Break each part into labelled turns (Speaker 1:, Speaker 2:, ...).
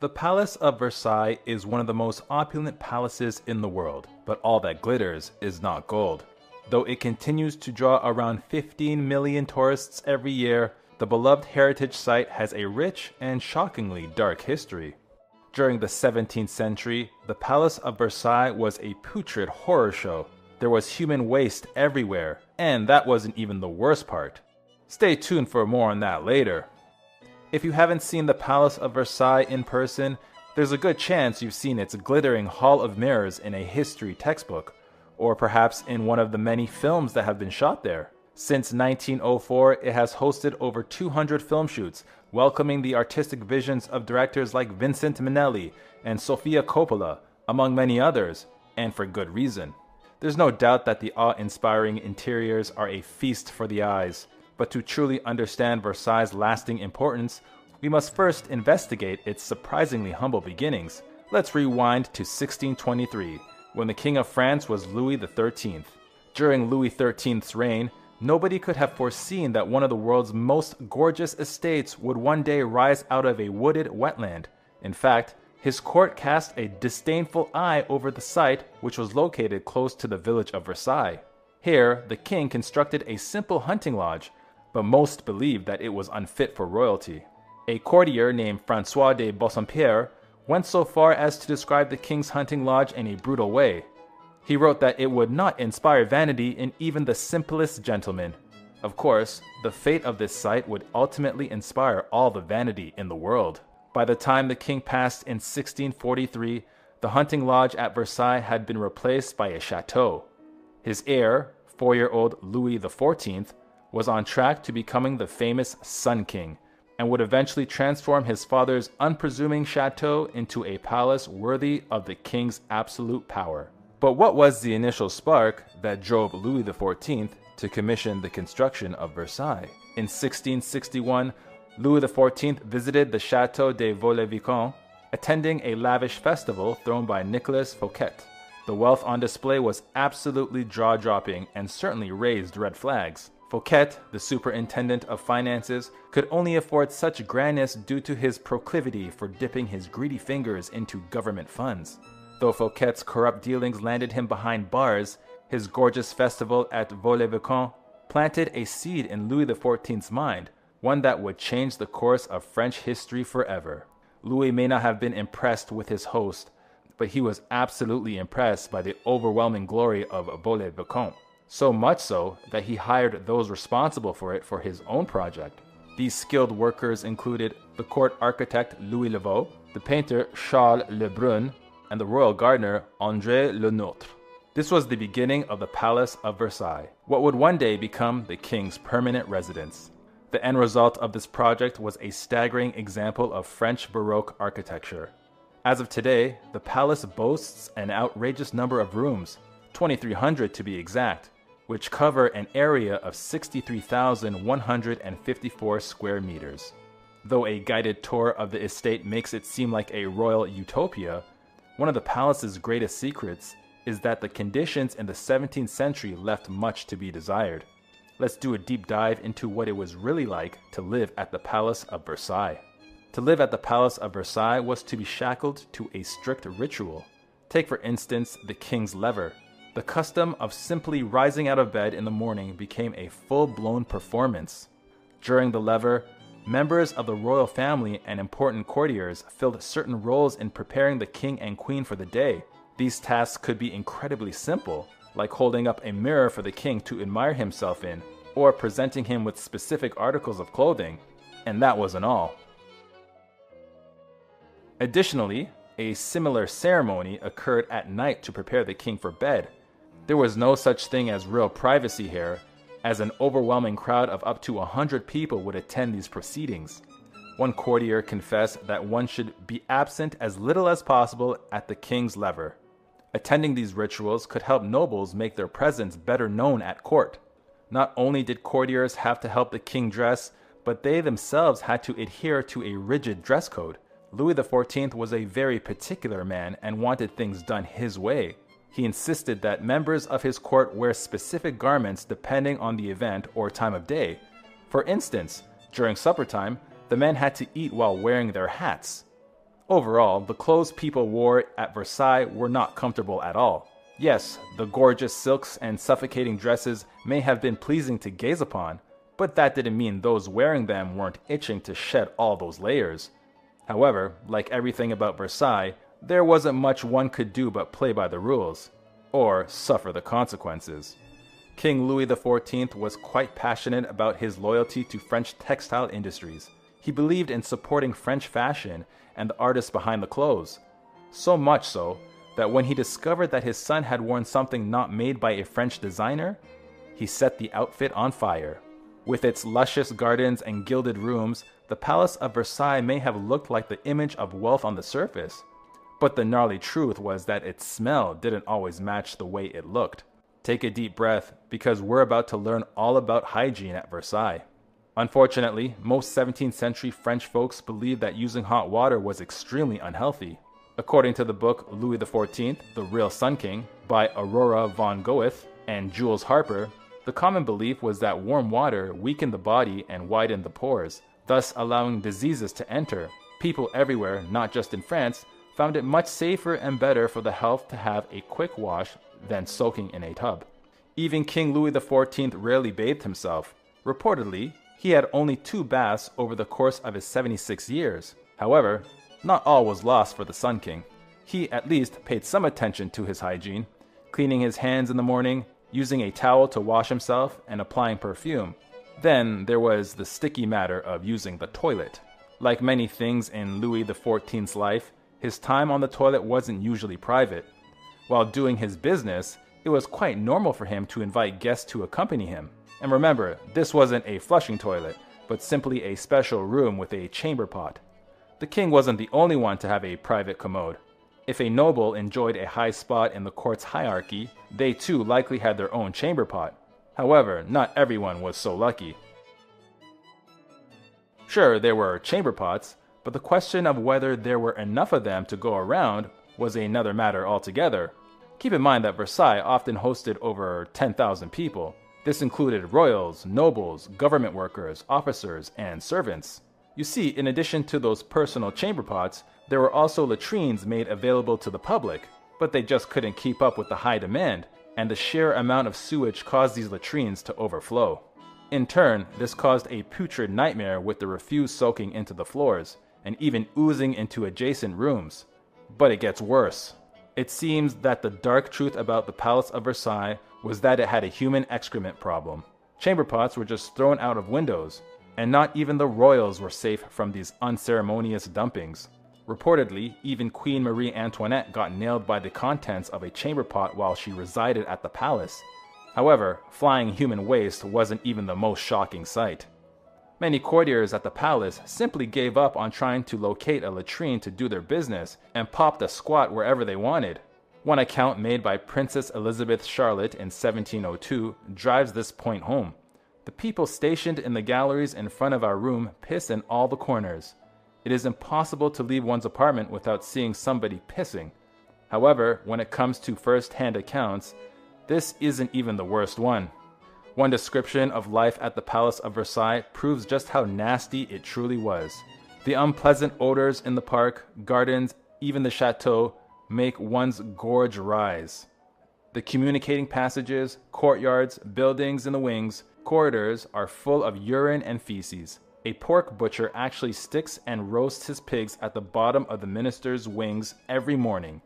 Speaker 1: The Palace of Versailles is one of the most opulent palaces in the world, but all that glitters is not gold. Though it continues to draw around 15 million tourists every year, the beloved heritage site has a rich and shockingly dark history. During the 17th century, the Palace of Versailles was a putrid horror show. There was human waste everywhere, and that wasn't even the worst part. Stay tuned for more on that later. If you haven't seen the Palace of Versailles in person, there's a good chance you've seen its glittering Hall of Mirrors in a history textbook, or perhaps in one of the many films that have been shot there. Since 1904, it has hosted over 200 film shoots, welcoming the artistic visions of directors like Vincent Minnelli and Sofia Coppola, among many others, and for good reason. There's no doubt that the awe-inspiring interiors are a feast for the eyes, but to truly understand Versailles' lasting importance, we must first investigate its surprisingly humble beginnings. Let's rewind to 1623, when the King of France was Louis XIII. During Louis XIII's reign, nobody could have foreseen that one of the world's most gorgeous estates would one day rise out of a wooded wetland. In fact, his court cast a disdainful eye over the site, which was located close to the village of Versailles. Here, the king constructed a simple hunting lodge, but most believed that it was unfit for royalty. A courtier named François de Bassompierre went so far as to describe the king's hunting lodge in a brutal way. He wrote that it would not inspire vanity in even the simplest gentleman. Of course, the fate of this site would ultimately inspire all the vanity in the world. By the time the king passed in 1643, the hunting lodge at Versailles had been replaced by a chateau. His heir, 4-year-old Louis XIV, was on track to becoming the famous Sun King, and would eventually transform his father's unpresuming chateau into a palace worthy of the king's absolute power. But what was the initial spark that drove Louis XIV to commission the construction of Versailles? In 1661, Louis XIV visited the Chateau de Vaux-le-Vicomte, attending a lavish festival thrown by Nicolas Fouquet. The wealth on display was absolutely jaw-dropping and certainly raised red flags. Fouquet, the superintendent of finances, could only afford such grandness due to his proclivity for dipping his greedy fingers into government funds. Though Fouquet's corrupt dealings landed him behind bars, his gorgeous festival at Vaux-le-Vicomte planted a seed in Louis XIV's mind, one that would change the course of French history forever. Louis may not have been impressed with his host, but he was absolutely impressed by the overwhelming glory of Vaux-le-Vicomte. So much so that he hired those responsible for it for his own project. These skilled workers included the court architect Louis Levaux, the painter Charles Lebrun, and the royal gardener André Le Nôtre. This was the beginning of the Palace of Versailles, what would one day become the king's permanent residence. The end result of this project was a staggering example of French Baroque architecture. As of today, the palace boasts an outrageous number of rooms, 2,300 to be exact, which cover an area of 63,154 square meters. Though a guided tour of the estate makes it seem like a royal utopia, one of the palace's greatest secrets is that the conditions in the 17th century left much to be desired. Let's do a deep dive into what it was really like to live at the Palace of Versailles. To live at the Palace of Versailles was to be shackled to a strict ritual. Take for instance the king's lever. The custom of simply rising out of bed in the morning became a full-blown performance. During the lever, members of the royal family and important courtiers filled certain roles in preparing the king and queen for the day. These tasks could be incredibly simple, like holding up a mirror for the king to admire himself in, or presenting him with specific articles of clothing. And that wasn't all. Additionally, a similar ceremony occurred at night to prepare the king for bed. There was no such thing as real privacy here, as an overwhelming crowd of up to 100 people would attend these proceedings. One courtier confessed that one should be absent as little as possible at the king's lever. Attending these rituals could help nobles make their presence better known at court. Not only did courtiers have to help the king dress, but they themselves had to adhere to a rigid dress code. Louis XIV was a very particular man and wanted things done his way. He insisted that members of his court wear specific garments depending on the event or time of day. For instance, during supper time, the men had to eat while wearing their hats. Overall, the clothes people wore at Versailles were not comfortable at all. Yes, the gorgeous silks and suffocating dresses may have been pleasing to gaze upon, but that didn't mean those wearing them weren't itching to shed all those layers. However, like everything about Versailles, there wasn't much one could do but play by the rules, or suffer the consequences. King Louis XIV was quite passionate about his loyalty to French textile industries. He believed in supporting French fashion and the artists behind the clothes. So much so that when he discovered that his son had worn something not made by a French designer, he set the outfit on fire. With its luscious gardens and gilded rooms, the Palace of Versailles may have looked like the image of wealth on the surface, but the gnarly truth was that its smell didn't always match the way it looked. Take a deep breath, because we're about to learn all about hygiene at Versailles. Unfortunately, most 17th century French folks believed that using hot water was extremely unhealthy. According to the book Louis XIV, The Real Sun King, by Aurora von Goethe and Jules Harper, the common belief was that warm water weakened the body and widened the pores, thus allowing diseases to enter. People everywhere, not just in France, found it much safer and better for the health to have a quick wash than soaking in a tub. Even King Louis XIV rarely bathed himself. Reportedly, he had only 2 baths over the course of his 76 years. However, not all was lost for the Sun King. He at least paid some attention to his hygiene, cleaning his hands in the morning, using a towel to wash himself, and applying perfume. Then there was the sticky matter of using the toilet. Like many things in Louis XIV's life, his time on the toilet wasn't usually private. While doing his business, it was quite normal for him to invite guests to accompany him. And remember, this wasn't a flushing toilet, but simply a special room with a chamber pot. The king wasn't the only one to have a private commode. If a noble enjoyed a high spot in the court's hierarchy, they too likely had their own chamber pot. However, not everyone was so lucky. Sure, there were chamber pots, but the question of whether there were enough of them to go around was another matter altogether. Keep in mind that Versailles often hosted over 10,000 people. This included royals, nobles, government workers, officers, and servants. You see, in addition to those personal chamber pots, there were also latrines made available to the public, but they just couldn't keep up with the high demand, and the sheer amount of sewage caused these latrines to overflow. In turn, this caused a putrid nightmare with the refuse soaking into the floors, and even oozing into adjacent rooms. But it gets worse. It seems that the dark truth about the Palace of Versailles was that it had a human excrement problem. Chamber pots were just thrown out of windows, and not even the royals were safe from these unceremonious dumpings. Reportedly, even Queen Marie Antoinette got nailed by the contents of a chamber pot while she resided at the palace. However, flying human waste wasn't even the most shocking sight. Many courtiers at the palace simply gave up on trying to locate a latrine to do their business and popped a squat wherever they wanted. One account made by Princess Elizabeth Charlotte in 1702 drives this point home. The people stationed in the galleries in front of our room piss in all the corners. It is impossible to leave one's apartment without seeing somebody pissing. However, when it comes to first-hand accounts, this isn't even the worst one. One description of life at the Palace of Versailles proves just how nasty it truly was. The unpleasant odors in the park, gardens, even the chateau, make one's gorge rise. The communicating passages, courtyards, buildings in the wings, corridors are full of urine and feces. A pork butcher actually sticks and roasts his pigs at the bottom of the minister's wings every morning.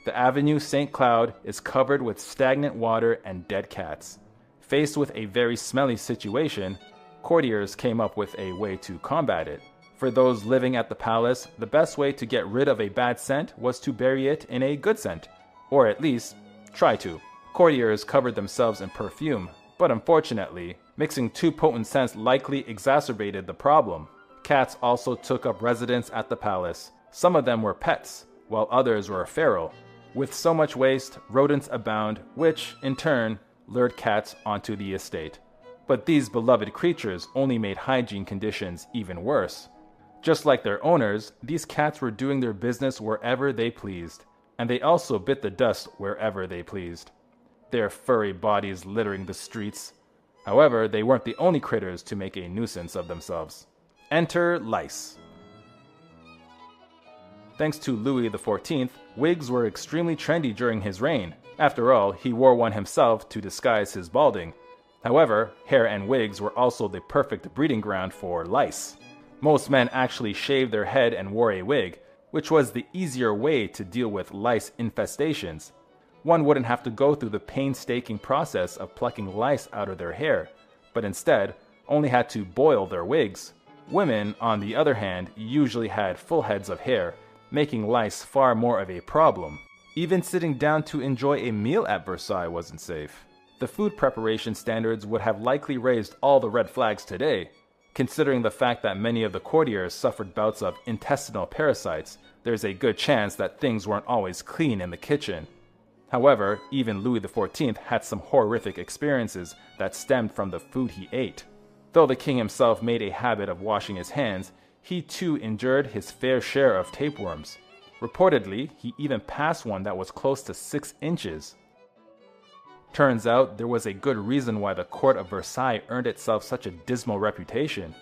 Speaker 1: The Avenue St. Cloud is covered with stagnant water and dead cats. Faced with a very smelly situation, courtiers came up with a way to combat it. For those living at the palace, the best way to get rid of a bad scent was to bury it in a good scent, or at least, try to. Courtiers covered themselves in perfume, but unfortunately, mixing 2 potent scents likely exacerbated the problem. Cats also took up residence at the palace. Some of them were pets, while others were feral. With so much waste, rodents abound, which, in turn, lured cats onto the estate. But these beloved creatures only made hygiene conditions even worse. Just like their owners, these cats were doing their business wherever they pleased, and they also bit the dust wherever they pleased. Their furry bodies littering the streets. However, they weren't the only critters to make a nuisance of themselves. Enter lice. Thanks to Louis XIV, wigs were extremely trendy during his reign. After all, he wore one himself to disguise his balding. However, hair and wigs were also the perfect breeding ground for lice. Most men actually shaved their head and wore a wig, which was the easier way to deal with lice infestations. One wouldn't have to go through the painstaking process of plucking lice out of their hair, but instead only had to boil their wigs. Women, on the other hand, usually had full heads of hair, making lice far more of a problem. Even sitting down to enjoy a meal at Versailles wasn't safe. The food preparation standards would have likely raised all the red flags today. Considering the fact that many of the courtiers suffered bouts of intestinal parasites, there's a good chance that things weren't always clean in the kitchen. However, even Louis XIV had some horrific experiences that stemmed from the food he ate. Though the king himself made a habit of washing his hands, he too endured his fair share of tapeworms. Reportedly, he even passed one that was close to 6 inches. Turns out there was a good reason why the court of Versailles earned itself such a dismal reputation.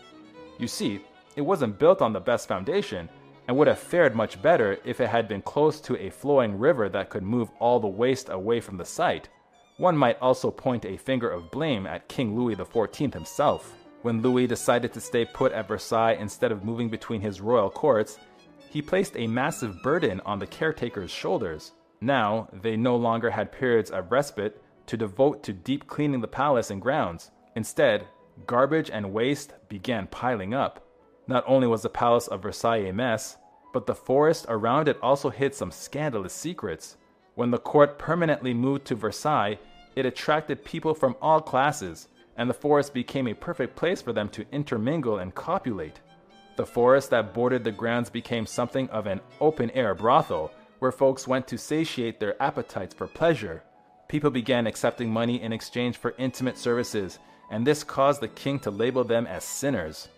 Speaker 1: You see, it wasn't built on the best foundation, and would have fared much better if it had been close to a flowing river that could move all the waste away from the site. One might also point a finger of blame at King Louis XIV himself. When Louis decided to stay put at Versailles instead of moving between his royal courts, he placed a massive burden on the caretakers' shoulders. Now, they no longer had periods of respite to devote to deep cleaning the palace and grounds. Instead, garbage and waste began piling up. Not only was the palace of Versailles a mess, but the forest around it also hid some scandalous secrets. When the court permanently moved to Versailles, it attracted people from all classes, and the forest became a perfect place for them to intermingle and copulate. The forest that bordered the grounds became something of an open-air brothel, where folks went to satiate their appetites for pleasure. People began accepting money in exchange for intimate services, and this caused the king to label them as sinners.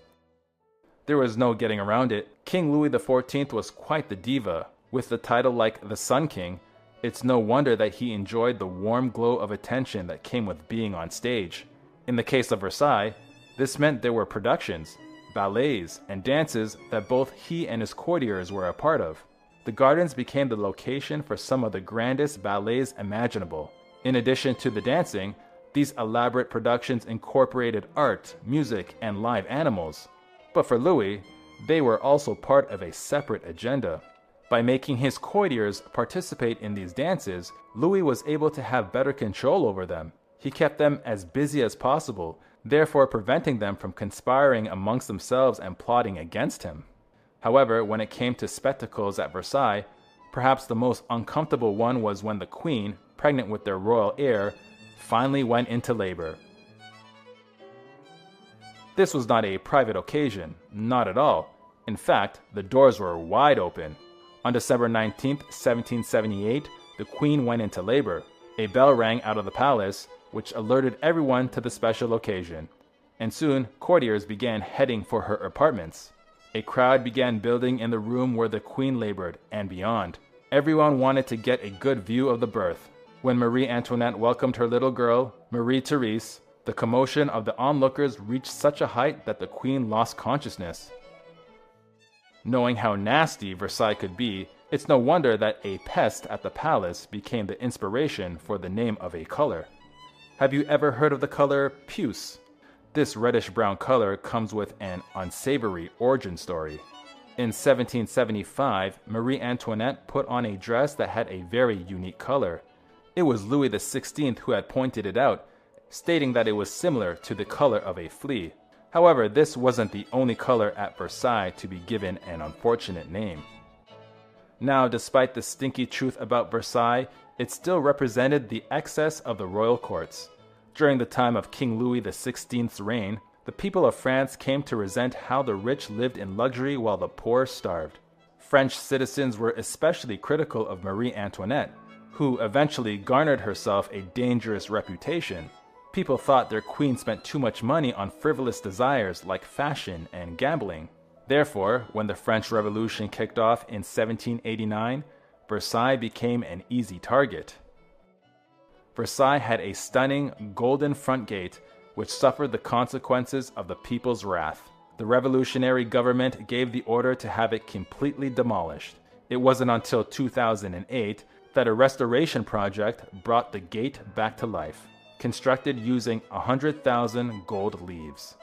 Speaker 1: There was no getting around it. King Louis XIV was quite the diva. With the title like the Sun King, it's no wonder that he enjoyed the warm glow of attention that came with being on stage. In the case of Versailles, this meant there were productions, ballets, and dances that both he and his courtiers were a part of. The gardens became the location for some of the grandest ballets imaginable. In addition to the dancing, these elaborate productions incorporated art, music, and live animals. But for Louis, they were also part of a separate agenda. By making his courtiers participate in these dances, Louis was able to have better control over them. He kept them as busy as possible, therefore preventing them from conspiring amongst themselves and plotting against him. However, when it came to spectacles at Versailles, perhaps the most uncomfortable one was when the queen, pregnant with their royal heir, finally went into labor. This was not a private occasion, not at all. In fact, the doors were wide open. On December 19, 1778, the queen went into labor. A bell rang out of the palace, which alerted everyone to the special occasion, and soon courtiers began heading for her apartments. A crowd began building in the room where the queen labored and beyond. Everyone wanted to get a good view of the birth. When Marie Antoinette welcomed her little girl, Marie Therese, the commotion of the onlookers reached such a height that the queen lost consciousness. Knowing how nasty Versailles could be, it's no wonder that a pest at the palace became the inspiration for the name of a color. Have you ever heard of the color puce? This reddish-brown color comes with an unsavory origin story. In 1775, Marie Antoinette put on a dress that had a very unique color. It was Louis XVI who had pointed it out, stating that it was similar to the color of a flea. However, this wasn't the only color at Versailles to be given an unfortunate name. Now, despite the stinky truth about Versailles, it still represented the excess of the royal courts. During the time of King Louis XVI's reign, the people of France came to resent how the rich lived in luxury while the poor starved. French citizens were especially critical of Marie Antoinette, who eventually garnered herself a dangerous reputation. People thought their queen spent too much money on frivolous desires like fashion and gambling. Therefore, when the French Revolution kicked off in 1789, Versailles became an easy target. Versailles had a stunning golden front gate which suffered the consequences of the people's wrath. The revolutionary government gave the order to have it completely demolished. It wasn't until 2008 that a restoration project brought the gate back to life, constructed using 100,000 gold leaves.